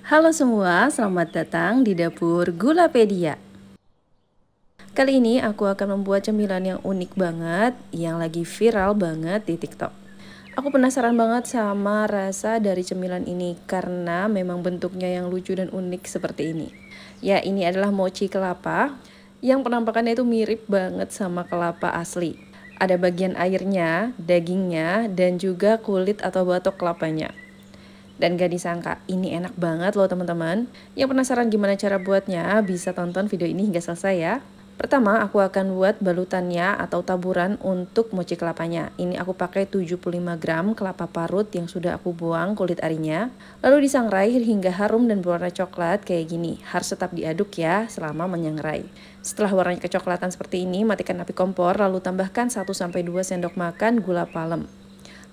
Halo semua, selamat datang di dapur Gulapedia. Kali ini aku akan membuat cemilan yang unik banget, yang lagi viral banget di TikTok. Aku penasaran banget sama rasa dari cemilan ini karena memang bentuknya yang lucu dan unik seperti ini. Ya, ini adalah mochi kelapa yang penampakannya itu mirip banget sama kelapa asli. Ada bagian airnya, dagingnya, dan juga kulit atau batok kelapanya. Dan gak disangka, ini enak banget loh teman-teman. Yang penasaran gimana cara buatnya, bisa tonton video ini hingga selesai ya. Pertama, aku akan buat balutannya atau taburan untuk mochi kelapanya. Ini aku pakai 75 gram kelapa parut yang sudah aku buang kulit arinya. Lalu disangrai hingga harum dan berwarna coklat kayak gini. Harus tetap diaduk ya selama menyangrai. Setelah warnanya kecoklatan seperti ini, matikan api kompor lalu tambahkan 1-2 sendok makan gula palem.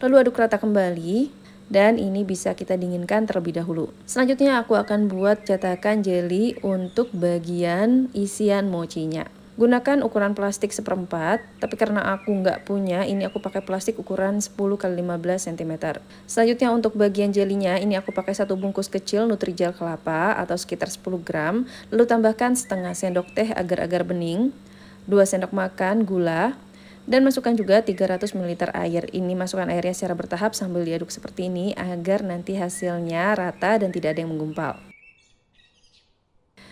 Lalu aduk rata kembali. Dan ini bisa kita dinginkan terlebih dahulu. Selanjutnya aku akan buat cetakan jelly untuk bagian isian mochinya. Gunakan ukuran plastik 1/4, tapi karena aku nggak punya, ini aku pakai plastik ukuran 10 x 15 cm. Selanjutnya untuk bagian jelinya, ini aku pakai 1 bungkus kecil Nutrijel kelapa atau sekitar 10 gram. Lalu tambahkan setengah sendok teh agar-agar bening, 2 sendok makan gula, dan masukkan juga 300 ml air. Ini masukkan airnya secara bertahap sambil diaduk seperti ini agar nanti hasilnya rata dan tidak ada yang menggumpal.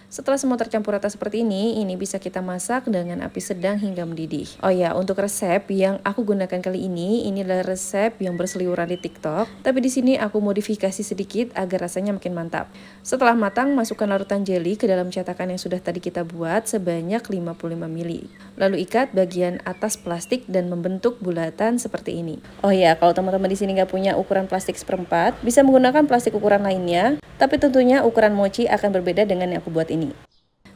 Setelah semua tercampur rata seperti ini bisa kita masak dengan api sedang hingga mendidih. Oh ya, untuk resep yang aku gunakan kali ini adalah resep yang berseliweran di TikTok, tapi di sini aku modifikasi sedikit agar rasanya makin mantap. Setelah matang, masukkan larutan jelly ke dalam cetakan yang sudah tadi kita buat sebanyak 55 ml. Lalu ikat bagian atas plastik dan membentuk bulatan seperti ini. Oh ya, kalau teman-teman di sini nggak punya ukuran plastik 1/4, bisa menggunakan plastik ukuran lainnya, tapi tentunya ukuran mochi akan berbeda dengan yang aku buat ini.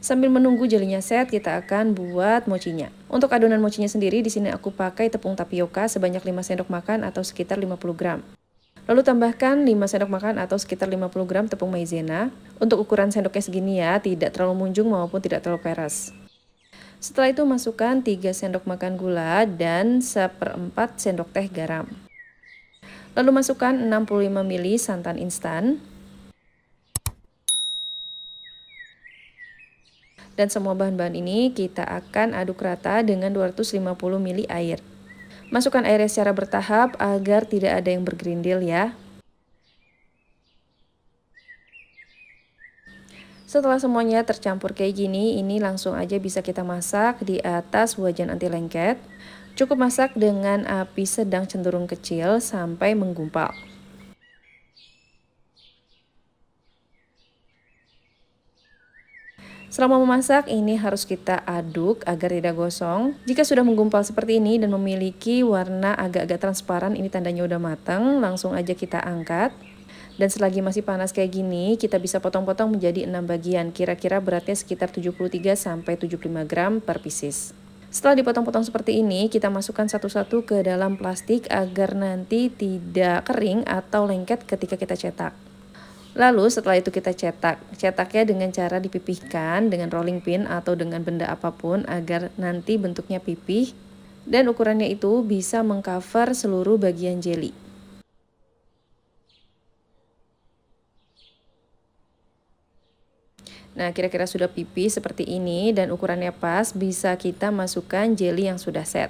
Sambil menunggu jelinya set, kita akan buat mochinya. Untuk adonan mochinya sendiri, di sini aku pakai tepung tapioka sebanyak 5 sendok makan atau sekitar 50 gram. Lalu tambahkan 5 sendok makan atau sekitar 50 gram tepung maizena. Untuk ukuran sendoknya segini ya, tidak terlalu munjung maupun tidak terlalu peras. Setelah itu masukkan 3 sendok makan gula dan 1/4 sendok teh garam. Lalu masukkan 65 ml santan instan. Dan semua bahan-bahan ini kita akan aduk rata dengan 250 ml air. Masukkan airnya secara bertahap agar tidak ada yang bergerindil ya. Setelah semuanya tercampur kayak gini, ini langsung aja bisa kita masak di atas wajan anti lengket. Cukup masak dengan api sedang cenderung kecil sampai menggumpal. Selama memasak, ini harus kita aduk agar tidak gosong. Jika sudah menggumpal seperti ini dan memiliki warna agak-agak transparan, ini tandanya udah matang. Langsung aja kita angkat. Dan selagi masih panas kayak gini, kita bisa potong-potong menjadi 6 bagian. Kira-kira beratnya sekitar 73-75 gram per pieces. Setelah dipotong-potong seperti ini, kita masukkan satu-satu ke dalam plastik agar nanti tidak kering atau lengket ketika kita cetak. Lalu setelah itu kita cetaknya dengan cara dipipihkan dengan rolling pin atau dengan benda apapun agar nanti bentuknya pipih dan ukurannya itu bisa mengcover seluruh bagian jelly. Nah, kira-kira sudah pipih seperti ini dan ukurannya pas, bisa kita masukkan jelly yang sudah set.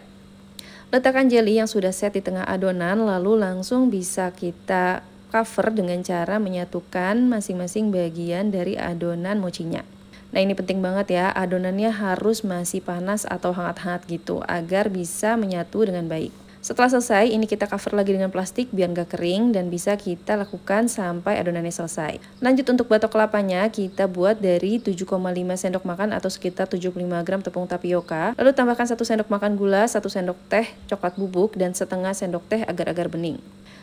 Letakkan jelly yang sudah set di tengah adonan, lalu langsung bisa kita cover dengan cara menyatukan masing-masing bagian dari adonan mochinya. Nah, ini penting banget ya, adonannya harus masih panas atau hangat-hangat gitu agar bisa menyatu dengan baik. Setelah selesai, ini kita cover lagi dengan plastik biar nggak kering dan bisa kita lakukan sampai adonannya selesai. Lanjut untuk batok kelapanya, kita buat dari 7,5 sendok makan atau sekitar 75 gram tepung tapioka. Lalu tambahkan 1 sendok makan gula, 1 sendok teh coklat bubuk, dan setengah sendok teh agar-agar bening.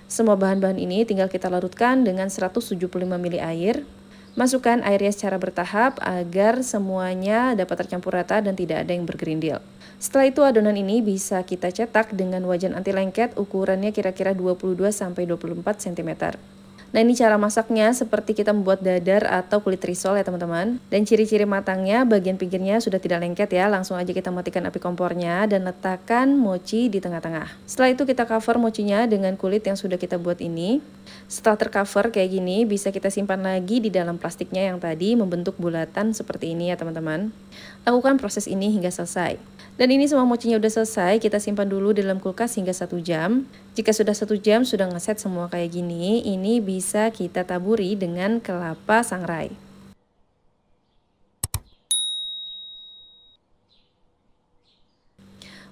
Semua bahan-bahan ini tinggal kita larutkan dengan 175 ml air. Masukkan airnya secara bertahap agar semuanya dapat tercampur rata dan tidak ada yang bergerindil. Setelah itu adonan ini bisa kita cetak dengan wajan anti lengket ukurannya kira-kira 22-24 cm. Nah ini cara masaknya seperti kita membuat dadar atau kulit risol ya teman-teman. Dan ciri-ciri matangnya bagian pinggirnya sudah tidak lengket ya. Langsung aja kita matikan api kompornya dan letakkan mochi di tengah-tengah. Setelah itu kita cover mochinya dengan kulit yang sudah kita buat ini. Setelah tercover kayak gini bisa kita simpan lagi di dalam plastiknya yang tadi membentuk bulatan seperti ini ya teman-teman. Lakukan proses ini hingga selesai. Dan ini semua mochinya udah selesai, kita simpan dulu di dalam kulkas hingga 1 jam. Jika sudah 1 jam sudah ngeset semua kayak gini, ini bisa kita taburi dengan kelapa sangrai.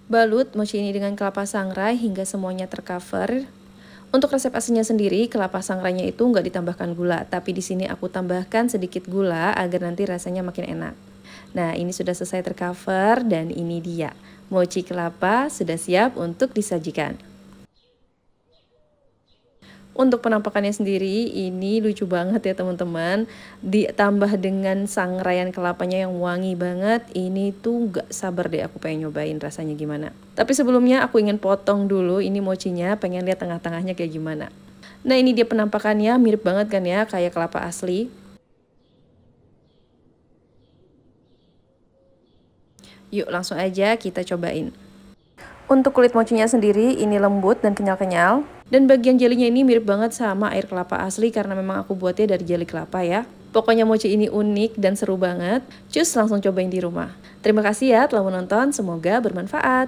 Balut mochi ini dengan kelapa sangrai hingga semuanya tercover. Untuk resep aslinya sendiri, kelapa sangrainya itu nggak ditambahkan gula, tapi di sini aku tambahkan sedikit gula agar nanti rasanya makin enak. Nah, ini sudah selesai tercover dan ini dia. Mochi kelapa sudah siap untuk disajikan. Untuk penampakannya sendiri, ini lucu banget ya teman-teman. Ditambah dengan sangraian kelapanya yang wangi banget. Ini tuh gak sabar deh aku pengen nyobain rasanya gimana. Tapi sebelumnya aku ingin potong dulu ini mochinya, pengen lihat tengah-tengahnya kayak gimana. Nah ini dia penampakannya, mirip banget kan ya, kayak kelapa asli. Yuk langsung aja kita cobain. Untuk kulit mochinya sendiri ini lembut dan kenyal-kenyal. Dan bagian jelinya ini mirip banget sama air kelapa asli karena memang aku buatnya dari jeli kelapa ya. Pokoknya mochi ini unik dan seru banget. Cus langsung cobain di rumah. Terima kasih ya telah menonton, semoga bermanfaat.